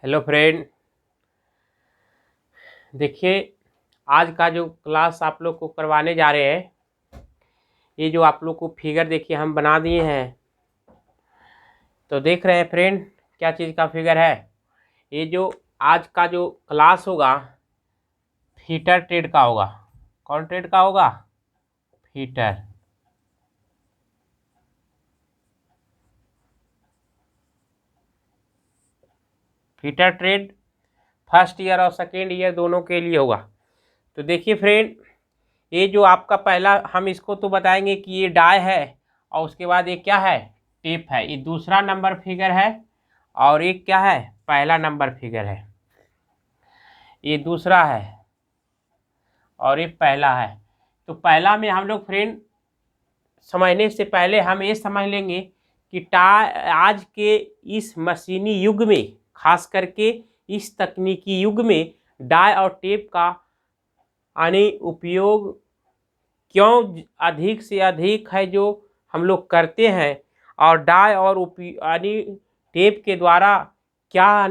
Hello friend, देखिए आज का जो क्लास आप लोग को करवाने जा रहे हैं, ये जो आप लोग को फिगर देखिए हम बना दिए हैं। तो देख रहे हैं फ्रेंड, क्या चीज़ का फिगर है। ये जो आज का जो क्लास होगा फीटर ट्रेड का होगा। कौन ट्रेड का होगा? Fitter. Fitter trade first year और सेकेंड ईयर दोनों के लिए होगा। तो देखिए फ्रेंड, ये जो आपका पहला, हम इसको तो बताएंगे कि ये डाई है और उसके बाद ये क्या है, टेप है। ये दूसरा नंबर फिगर है और एक क्या है, पहला नंबर फिगर है। ये दूसरा है और ये पहला है। तो पहला में हम लोग फ्रेंड समझने से पहले हम ये समझ लेंगे कि आज के इस मशीनी युग में, खास करके इस तकनीकी युग में डाई और टेप का उपयोग क्यों अधिक से अधिक है जो हम लोग करते हैं, और डाई और टेप के द्वारा क्या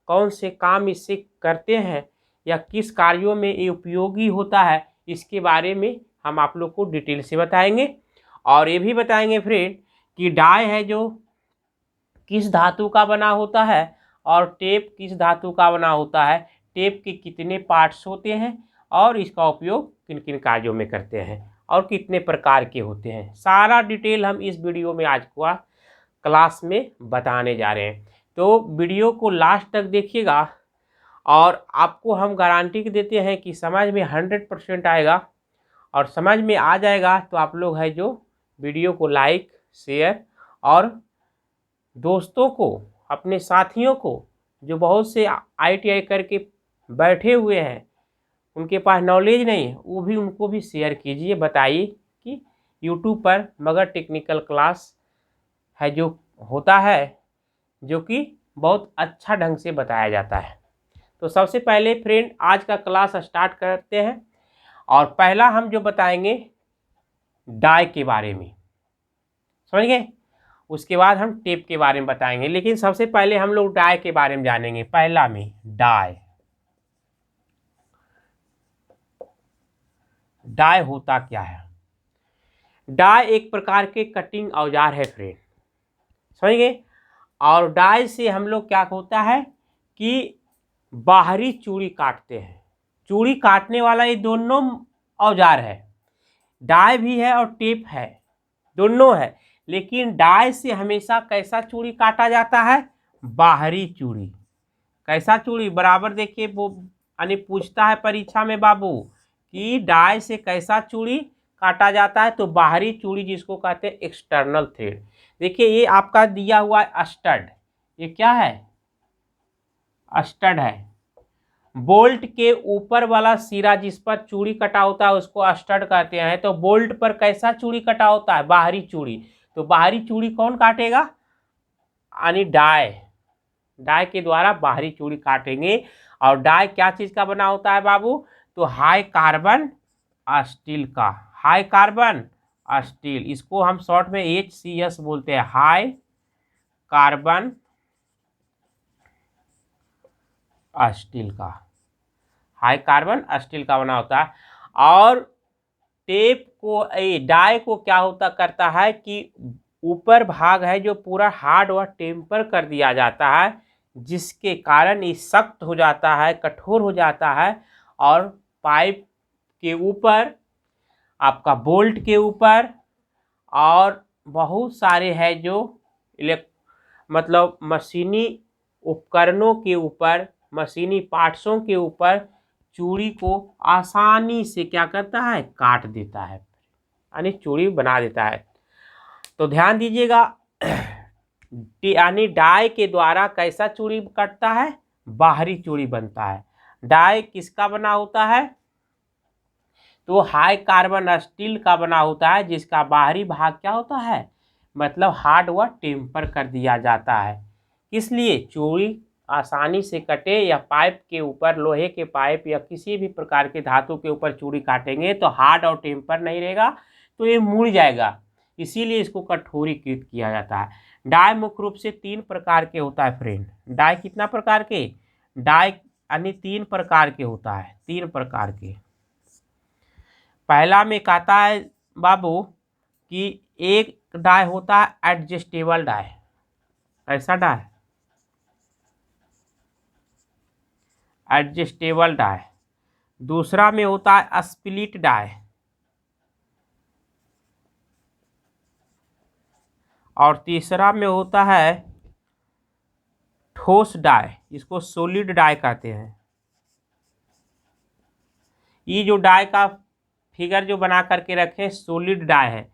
कौन से काम इससे करते हैं या किस कार्यों में ये उपयोगी होता है, इसके बारे में हम आप लोग को डिटेल से बताएंगे। और ये भी बताएंगे फ्रेंड कि डाई है जो किस धातु का बना होता है और टेप किस धातु का बना होता है, टेप के कितने पार्ट्स होते हैं और इसका उपयोग किन किन कार्यों में करते हैं और कितने प्रकार के होते हैं। सारा डिटेल हम इस वीडियो में आज का क्लास में बताने जा रहे हैं। तो वीडियो को लास्ट तक देखिएगा और आपको हम गारंटी देते हैं कि समझ में 100% आएगा। और समझ में आ जाएगा तो आप लोग है जो वीडियो को लाइक, शेयर और दोस्तों को, अपने साथियों को जो बहुत से ITI करके बैठे हुए हैं, उनके पास नॉलेज नहीं है, वो भी उनको भी शेयर कीजिए। बताइए कि YouTube पर मगर टेक्निकल क्लास है जो होता है, जो कि बहुत अच्छा ढंग से बताया जाता है। तो सबसे पहले फ्रेंड आज का क्लास स्टार्ट करते हैं। और पहला हम जो बताएंगे डाई के बारे में, समझ गए। उसके बाद हम टेप के बारे में बताएंगे, लेकिन सबसे पहले हम लोग डाई के बारे में जानेंगे। पहला में डाई। डाई होता क्या है? डाई एक प्रकार के कटिंग औजार है फ्रेंड, समझ गए। और डाई से हम लोग क्या होता है कि बाहरी चूड़ी काटते हैं। चूड़ी काटने वाला ये दोनों औजार है, डाई भी है और टेप है, दोनों है। लेकिन डाई से हमेशा कैसा चूड़ी काटा जाता है? बाहरी चूड़ी। कैसा चूड़ी? बराबर देखिए, वो पूछता है परीक्षा में बाबू कि डाई से कैसा चूड़ी काटा जाता है, तो बाहरी चूड़ी जिसको कहते हैं एक्सटर्नल थ्रेड। देखिए ये आपका दिया हुआ है स्टड। ये क्या है? स्टड है। बोल्ट के ऊपर वाला सिरा जिस पर चूड़ी कटा होता है उसको स्टड कहते हैं। तो बोल्ट पर कैसा चूड़ी कटा होता है? बाहरी चूड़ी। तो बाहरी चूड़ी कौन काटेगा? यानी डाई। डाई के द्वारा बाहरी चूड़ी काटेंगे। और डाई क्या चीज का बना होता है बाबू? तो हाई कार्बन स्टील का। हाई कार्बन स्टील, इसको हम शॉर्ट में HCS बोलते हैं, हाई कार्बन स्टील का। हाई कार्बन स्टील का बना होता है। और टेप को, डाई को क्या होता करता है कि ऊपर भाग है जो पूरा हार्ड व टेम्पर कर दिया जाता है, जिसके कारण ये सख्त हो जाता है, कठोर हो जाता है। और पाइप के ऊपर, आपका बोल्ट के ऊपर और बहुत सारे है जो मतलब मशीनी उपकरणों के ऊपर, मशीनी पार्ट्सों के ऊपर चूड़ी को आसानी से क्या करता है? काट देता है, यानी चूड़ी बना देता है। तो ध्यान दीजिएगा, यानी डाई के द्वारा कैसा चूड़ी कटता है? बाहरी चूड़ी बनता है। डाई किसका बना होता है? तो हाई कार्बन स्टील का बना होता है, जिसका बाहरी भाग क्या होता है? मतलब हार्ड व टेम्पर कर दिया जाता है। किस लिए? चूड़ी आसानी से कटे, या पाइप के ऊपर, लोहे के पाइप या किसी भी प्रकार के धातु के ऊपर चूड़ी काटेंगे तो हार्ड और टेम्पर नहीं रहेगा, तो ये मुड़ जाएगा। इसीलिए इसको कठोरीकृत किया जाता है। डाई मुख्य रूप से 3 प्रकार के होता है फ्रेंड। डाई कितना प्रकार के? डाई यानी 3 प्रकार के होता है, 3 प्रकार के। पहला में कहता है बाबू कि एक डाई होता है एडजस्टेबल डाई, ऐसा डाई एडजस्टेबल डाई। दूसरा में होता है स्प्लिट डाई, और तीसरा में होता है ठोस डाई, इसको सॉलिड डाई कहते हैं। ये जो डाई का फिगर जो बना करके रखे सॉलिड डाई है।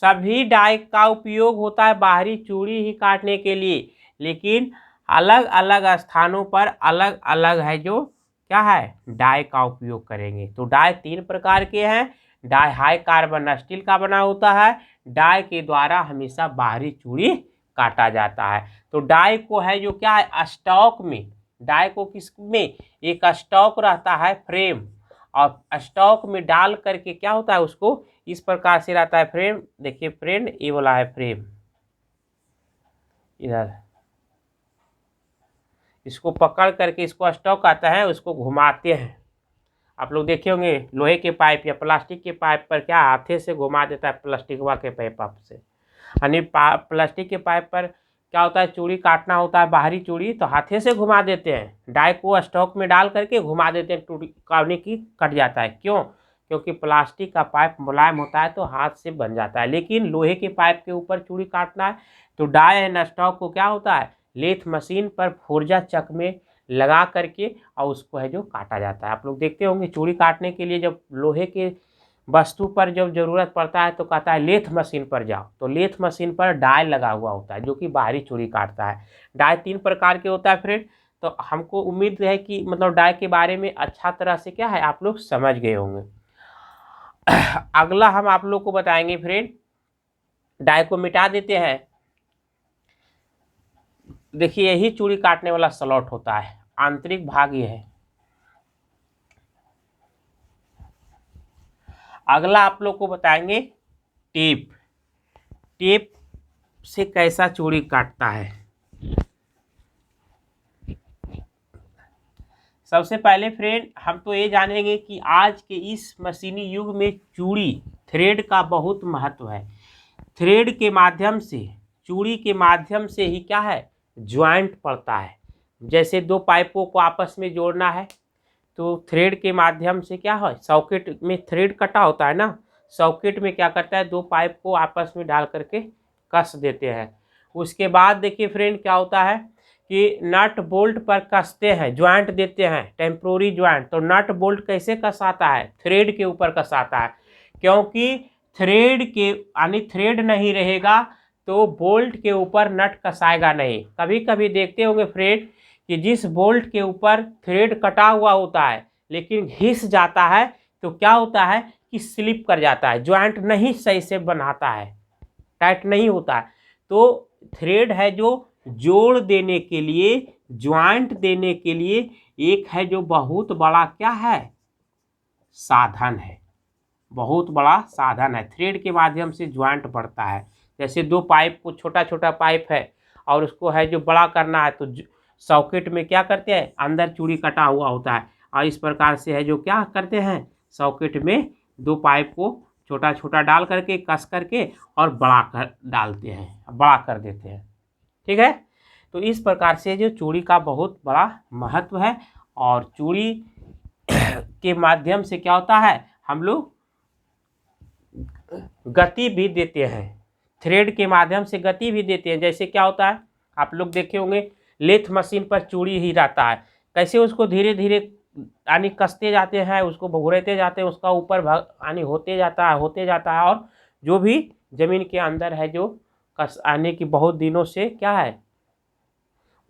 सभी डाई का उपयोग होता है बाहरी चूड़ी ही काटने के लिए, लेकिन अलग अलग स्थानों पर अलग अलग है जो क्या है डाई का उपयोग करेंगे। तो डाई 3 प्रकार के हैं। डाई हाई कार्बन स्टील का बना होता है, डाई के द्वारा हमेशा बाहरी चूड़ी काटा जाता है। तो डाई को है जो क्या है स्टॉक में, डाई को किस में एक स्टॉक रहता है फ्रेम, और स्टॉक में डाल करके क्या होता है उसको इस प्रकार से रहता है फ्रेम। देखिए फ्रेंड ये वाला है फ्रेम, इधर इसको पकड़ करके इसको स्टॉक आता है, उसको घुमाते हैं। आप लोग देखे होंगे लोहे के पाइप या प्लास्टिक के पाइप पर क्या हाथे से घुमा देता है, प्लास्टिकवा के पाइप से। यानी प्लास्टिक के पाइप पर क्या होता है चूड़ी काटना होता है बाहरी चूड़ी, तो हाथे से घुमा देते हैं, डाई को स्टॉक में डाल करके घुमा देते हैं, टूटी काटने की कट जाता है। क्यों? क्योंकि प्लास्टिक का पाइप मुलायम होता है तो हाथ से बन जाता है, लेकिन लोहे के पाइप के ऊपर चूड़ी काटना है तो डाई एंड स्टॉक को क्या होता है लेथ मशीन पर फोर्जा चक में लगा करके और उसको है जो काटा जाता है। आप लोग देखते होंगे चूड़ी काटने के लिए जब लोहे के वस्तु पर जब जरूरत पड़ता है तो कहता है लेथ मशीन पर जाओ, तो लेथ मशीन पर डाई लगा हुआ होता है जो कि बाहरी चूड़ी काटता है। डाई 3 प्रकार के होता है फ्रेंड। तो हमको उम्मीद है कि मतलब डाई के बारे में अच्छा तरह से क्या है आप लोग समझ गए होंगे। अगला हम आप लोग को बताएंगे फ्रेंड, डाई को मिटा देते हैं। देखिए यही चूड़ी काटने वाला स्लॉट होता है, आंतरिक भाग ये है। अगला आप लोग को बताएंगे टेप, टेप से कैसा चूड़ी काटता है। सबसे पहले फ्रेंड हम तो ये जानेंगे कि आज के इस मशीनी युग में चूड़ी थ्रेड का बहुत महत्व है। थ्रेड के माध्यम से चूड़ी के माध्यम से ही क्या है ज्वाइंट पड़ता है। जैसे 2 पाइपों को आपस में जोड़ना है तो थ्रेड के माध्यम से क्या है सॉकेट में थ्रेड कटा होता है ना, सॉकेट में क्या करता है 2 पाइप को आपस में डाल करके कस देते हैं। उसके बाद देखिए फ्रेंड क्या होता है कि नट बोल्ट पर कसते हैं, ज्वाइंट देते हैं, टेम्पोररी ज्वाइंट। तो नट बोल्ट कैसे कसाता है थ्रेड के ऊपर कसाता है, क्योंकि थ्रेड के यानी थ्रेड नहीं रहेगा तो बोल्ट के ऊपर नट कसाएगा नहीं। कभी कभी देखते होंगे फ्रेंड कि जिस बोल्ट के ऊपर थ्रेड कटा हुआ होता है लेकिन घिस जाता है तो क्या होता है कि स्लिप कर जाता है, ज्वाइंट नहीं सही से बनाता है, टाइट नहीं होता है। तो थ्रेड है जो जोड़ देने के लिए ज्वाइंट देने के लिए एक है जो बहुत बड़ा क्या है साधन है, बहुत बड़ा साधन है। थ्रेड के माध्यम से ज्वाइंट बढ़ता है। जैसे 2 पाइप को छोटा छोटा पाइप है और उसको है जो बड़ा करना है तो सॉकेट में क्या करते हैं अंदर चूड़ी कटा हुआ होता है, और इस प्रकार से है जो क्या करते हैं सॉकेट में 2 पाइप को छोटा छोटा डाल करके कस करके और बड़ा कर डालते हैं, बड़ा कर देते हैं। ठीक है, तो इस प्रकार से जो चूड़ी का बहुत बड़ा महत्व है। और चूड़ी के माध्यम से क्या होता है हम लोग गति भी देते हैं, थ्रेड के माध्यम से गति भी देते हैं। जैसे क्या होता है आप लोग देखे होंगे लेथ मशीन पर चूड़ी ही रहता है, कैसे उसको धीरे धीरे यानी कसते जाते हैं, उसको भुरेते जाते हैं, उसका ऊपर यानी होते जाता है और जो भी जमीन के अंदर है जो कस आने की बहुत दिनों से क्या है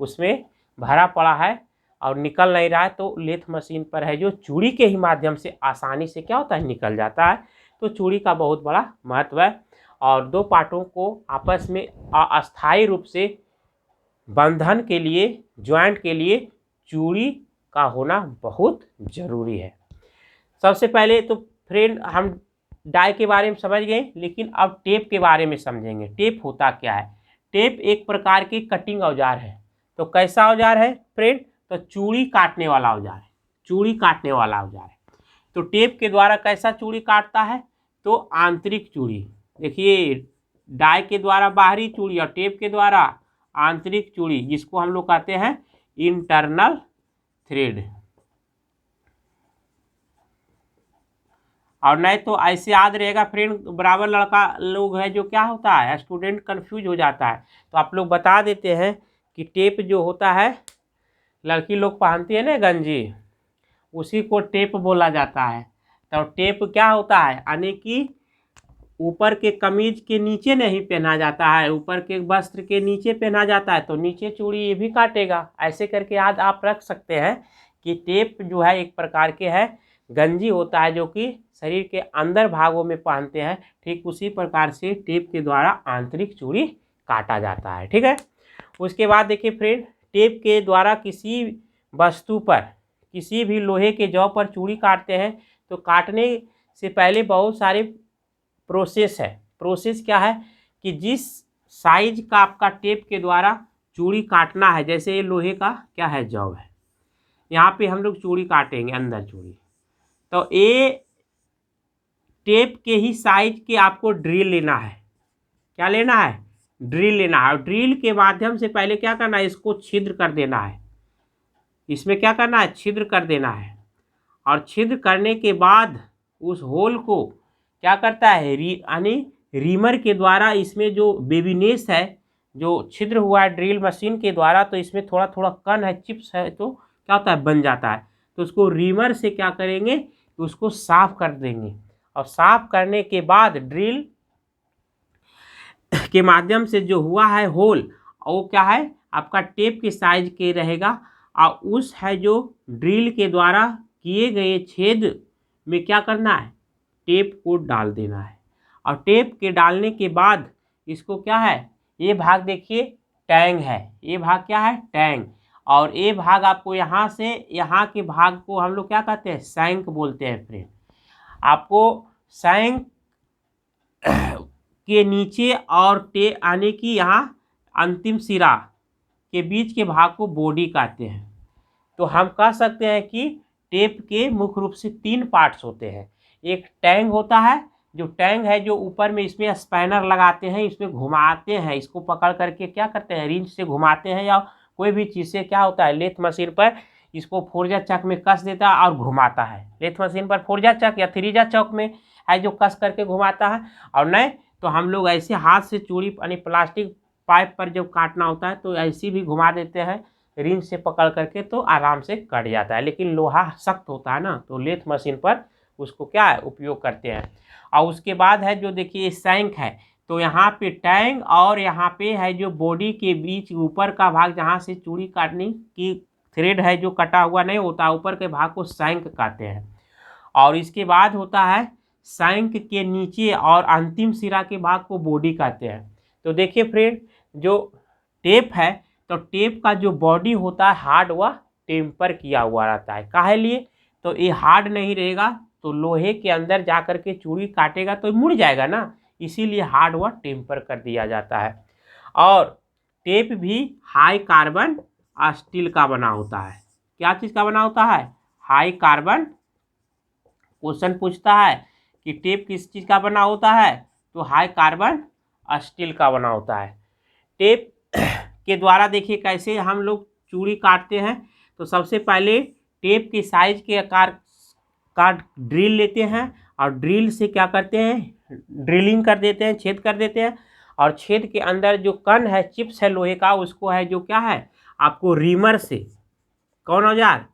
उसमें भरा पड़ा है और निकल नहीं रहा है, तो लेथ मशीन पर है जो चूड़ी के ही माध्यम से आसानी से क्या होता है निकल जाता है। तो चूड़ी का बहुत बड़ा महत्व है। और 2 पार्टों को आपस में अस्थायी रूप से बंधन के लिए ज्वाइंट के लिए चूड़ी का होना बहुत ज़रूरी है। सबसे पहले तो फ्रेंड हम डाई के बारे में समझ गए, लेकिन अब टेप के बारे में समझेंगे। टेप होता क्या है? टेप एक प्रकार की कटिंग औजार है। तो कैसा औजार है फ्रेंड? तो चूड़ी काटने वाला औजार है, चूड़ी काटने वाला औजार है। तो टेप के द्वारा कैसा चूड़ी काटता है? तो आंतरिक चूड़ी। देखिए, डाई के द्वारा बाहरी चूड़ी और टेप के द्वारा आंतरिक चूड़ी, जिसको हम लोग कहते हैं इंटरनल थ्रेड। और नहीं तो ऐसे याद रहेगा फ्रेंड, बराबर लड़का लोग है जो क्या होता है, स्टूडेंट कंफ्यूज हो जाता है। तो आप लोग बता देते हैं कि टेप जो होता है, लड़की लोग पहनती है ना गंजी, उसी को टेप बोला जाता है। तो टेप क्या होता है, यानी कि ऊपर के कमीज के नीचे नहीं पहना जाता है, ऊपर के वस्त्र के नीचे पहना जाता है, तो नीचे चूड़ी ये भी काटेगा। ऐसे करके याद आप रख सकते हैं कि टेप जो है एक प्रकार के है गंजी होता है, जो कि शरीर के अंदर भागों में पहनते हैं। ठीक उसी प्रकार से टेप के द्वारा आंतरिक चूड़ी काटा जाता है। ठीक है। उसके बाद देखिए फ्रेंड, टेप के द्वारा किसी वस्तु पर, किसी भी लोहे के जौ पर चूड़ी काटते हैं, तो काटने से पहले बहुत सारे प्रोसेस है। प्रोसेस क्या है कि जिस साइज का आपका टेप के द्वारा चूड़ी काटना है, जैसे ये लोहे का क्या है, जौ है, यहाँ पे हम लोग चूड़ी काटेंगे अंदर चूड़ी, तो ये टेप के ही साइज के आपको ड्रिल लेना है। क्या लेना है? ड्रिल लेना है। और ड्रिल के माध्यम से पहले क्या करना है, इसको छिद्र कर देना है। इसमें क्या करना है, छिद्र कर देना है। और छिद्र करने के बाद उस होल को क्या करता है, यानी रीमर के द्वारा इसमें जो बेबीनेस है, जो छिद्र हुआ है ड्रिल मशीन के द्वारा, तो इसमें थोड़ा थोड़ा कण है, चिप्स है, तो क्या होता है, बन जाता है। तो उसको रीमर से क्या करेंगे, तो उसको साफ कर देंगे। और साफ करने के बाद ड्रिल के माध्यम से जो हुआ है होल, वो क्या है, आपका टेप के साइज के रहेगा। और उस है जो ड्रिल के द्वारा किए गए छेद में क्या करना है, टेप को डाल देना है। और टेप के डालने के बाद इसको क्या है, ये भाग देखिए टैंग है, ये भाग क्या है, टैंग। और ये भाग आपको यहाँ से यहाँ के भाग को हम लोग क्या कहते हैं, सैंक बोलते हैं फ्रेंड। आपको सैंक के नीचे और आने की यहाँ अंतिम सिरा के बीच के भाग को बॉडी कहते हैं। तो हम कह सकते हैं कि टेप के मुख्य रूप से 3 पार्ट्स होते हैं। एक टैंग होता है, जो टैंग है जो ऊपर में इसमें स्पैनर लगाते हैं, इसमें घुमाते हैं, इसको पकड़ करके क्या करते हैं, रिंच से घुमाते हैं, या कोई भी चीज़ से क्या होता है, लेथ मशीन पर इसको फोर्जा चक में कस देता है और घुमाता है। लेथ मशीन पर फोर्जा चक या थ्रीजा चक में है जो कस करके घुमाता है। और नहीं तो हम लोग ऐसे हाथ से चूड़ी यानी प्लास्टिक पाइप पर जब काटना होता है तो ऐसी भी घुमा देते हैं रिंच से पकड़ करके, तो आराम से कट जाता है। लेकिन लोहा सख्त होता है ना, तो लेथ मशीन पर उसको क्या है, उपयोग करते हैं। और उसके बाद है जो देखिए सैंक है, तो यहाँ पे टैंग और यहाँ पे है जो बॉडी के बीच ऊपर का भाग, जहाँ से चूड़ी काटने की थ्रेड है जो कटा हुआ नहीं होता, ऊपर के भाग को सैंक कहते हैं। और इसके बाद होता है सैंक के नीचे और अंतिम सिरा के भाग को बॉडी कहते हैं। तो देखिए फ्रेंड, जो टेप है, तो टेप का जो बॉडी होता है हार्ड व टेम्पर किया हुआ रहता है। काहे लिए? तो ये हार्ड नहीं रहेगा तो लोहे के अंदर जा कर के चूड़ी काटेगा तो मुड़ जाएगा ना, इसीलिए हार्ड व टेम्पर कर दिया जाता है। और टेप भी हाई कार्बन स्टील का बना होता है। क्या चीज़ का बना होता है? High carbon. क्वेश्चन पूछता है कि टेप किस चीज़ का बना होता है, तो हाई कार्बन स्टील का बना होता है। टेप के द्वारा देखिए कैसे हम लोग चूड़ी काटते हैं। तो सबसे पहले टेप के साइज के आकार का ड्रिल लेते हैं और ड्रिल से क्या करते हैं, ड्रिलिंग कर देते हैं, छेद कर देते हैं। और छेद के अंदर जो कण है, चिप्स है लोहे का, उसको है जो क्या है, आपको रीमर से, कौन औजार,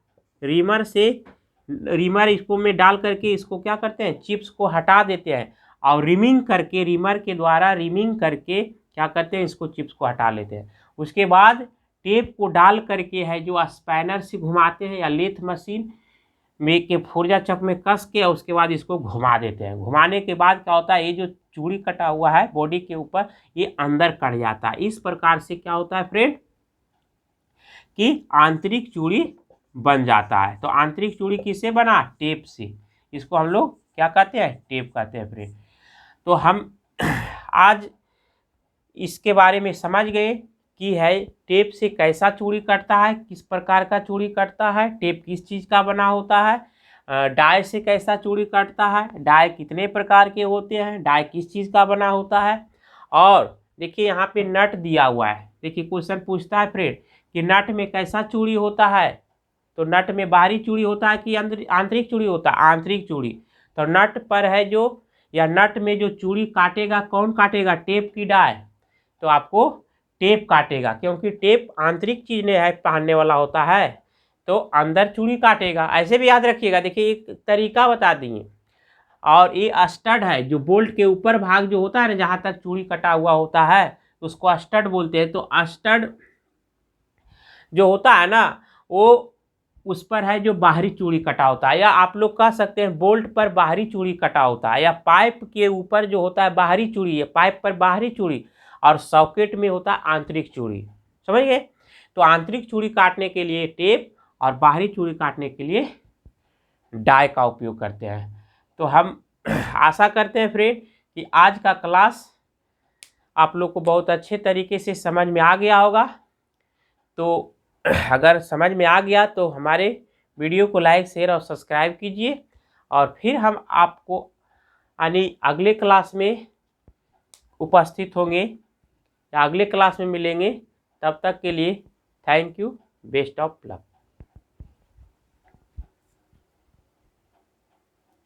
रीमर से, रीमर इसको में डाल करके इसको क्या करते हैं, चिप्स को हटा देते हैं। और रिमिंग करके, रीमर के द्वारा रिमिंग करके क्या करते हैं, इसको चिप्स को हटा लेते हैं। उसके बाद टेप को डाल करके है जो स्पैनर से घुमाते हैं या लेथ मशीन में के फोर्जा चक में कस के, और उसके बाद इसको घुमा देते हैं। घुमाने के बाद क्या होता है, ये जो चूड़ी कटा हुआ है बॉडी के ऊपर, ये अंदर कट जाता है। इस प्रकार से क्या होता है फ्रेंड, कि आंतरिक चूड़ी बन जाता है। तो आंतरिक चूड़ी किससे बना, टेप से। इसको हम लोग क्या कहते हैं, टेप कहते हैं फ्रेंड। तो हम आज इसके बारे में समझ गए कि है टेप से कैसा चूड़ी कटता है, किस प्रकार का चूड़ी कटता है, टेप किस चीज़ का बना होता है, डाई से कैसा चूड़ी कटता है, डाई कितने प्रकार के होते हैं, डाई किस चीज़ का बना होता है। और देखिए यहाँ पे नट दिया हुआ है। देखिए क्वेश्चन पूछता है फ्रेंड कि नट में कैसा चूड़ी होता है, तो नट में बाहरी चूड़ी होता है कि आंतरिक चूड़ी होता है, आंतरिक चूड़ी। तो नट पर है जो, या नट में जो चूड़ी काटेगा कौन काटेगा, टेप की डाई, तो आपको टेप काटेगा, क्योंकि टेप आंतरिक चीज ने है पहनने वाला होता है, तो अंदर चूड़ी काटेगा। ऐसे भी याद रखिएगा। देखिए एक तरीका बता दिए। और ये स्टड है, जो बोल्ट के ऊपर भाग जो होता है ना, जहाँ तक चूड़ी कटा हुआ होता है उसको स्टड बोलते हैं। तो स्टड जो होता है ना, वो उस पर है जो बाहरी चूड़ी कटा होता है, या आप लोग कह सकते हैं बोल्ट पर बाहरी चूड़ी कटा होता है, या पाइप के ऊपर जो होता है बाहरी चूड़ी है, पाइप पर बाहरी चूड़ी, और सॉकेट में होता है आंतरिक चूड़ी। समझ गए। तो आंतरिक चूड़ी काटने के लिए टेप और बाहरी चूड़ी काटने के लिए डाई का उपयोग करते हैं। तो हम आशा करते हैं फ्रेंड कि आज का क्लास आप लोग को बहुत अच्छे तरीके से समझ में आ गया होगा। तो अगर समझ में आ गया तो हमारे वीडियो को लाइक, शेयर और सब्सक्राइब कीजिए, और फिर हम आपको अगले क्लास में उपस्थित होंगे या अगले क्लास में मिलेंगे। तब तक के लिए thank you, best of luck.